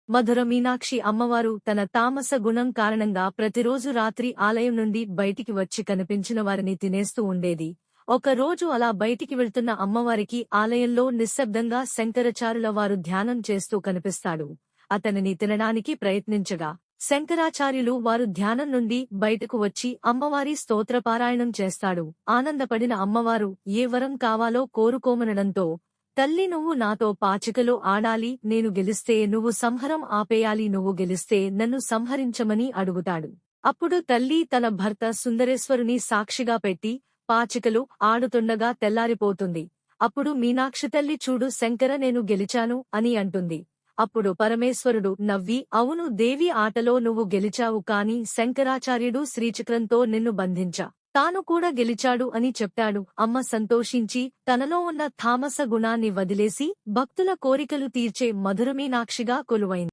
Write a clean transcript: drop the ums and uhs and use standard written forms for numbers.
మధుర మీనాక్షి అమ్మవారు తన తామస గుణం కారణంగా ప్రతిరోజు రాత్రి ఆలయం నుండి బయటికి వచ్చి కనిపించిన వారిని తినేస్తూ ఉండేది. ఒక రోజు అలా బయటికి వెళ్తున్న అమ్మవారికి ఆలయంలో నిశ్శబ్దంగా శంకరాచార్యుల వారు ధ్యానం చేస్తూ కనిపిస్తాడు. అతనిని తినడానికి ప్రయత్నించగా శంకరాచార్యులు వారు ధ్యానం నుండి బయటకు వచ్చి అమ్మవారి స్తోత్రపారాయణం చేస్తాడు. ఆనందపడిన అమ్మవారు ఏ వరం కావాలో కోరుకోమనడంతో, తల్లి నువ్వు నాతో పాచికలో ఆడాలి, నేను గెలిస్తే నువ్వు సంహరం ఆపేయాలి, నువ్వు గెలిస్తే నన్ను సంహరించమని అడుగుతాడు. అప్పుడు తల్లి తన భర్త సుందరేశ్వరుని సాక్షిగా పెట్టి పాచికలు ఆడుతుండగా తెల్లారిపోతుంది. అప్పుడు మీనాక్షి తల్లి చూడు శంకర నేను గెలిచాను అని అంటుంది. అప్పుడు పరమేశ్వరుడు నవ్వి అవును దేవి ఆటలో నువ్వు గెలిచావు కాని శంకరాచార్యుడు శ్రీచక్రంతో నిన్ను బంధించా తాను కూడా గెలిచాడు అని చెప్తాడు. అమ్మ సంతోషించి తనలో ఉన్న తామస గుణాన్ని వదిలేసి భక్తుల కోరికలు తీర్చే మధురమీనాక్షిగా కొలువైంది.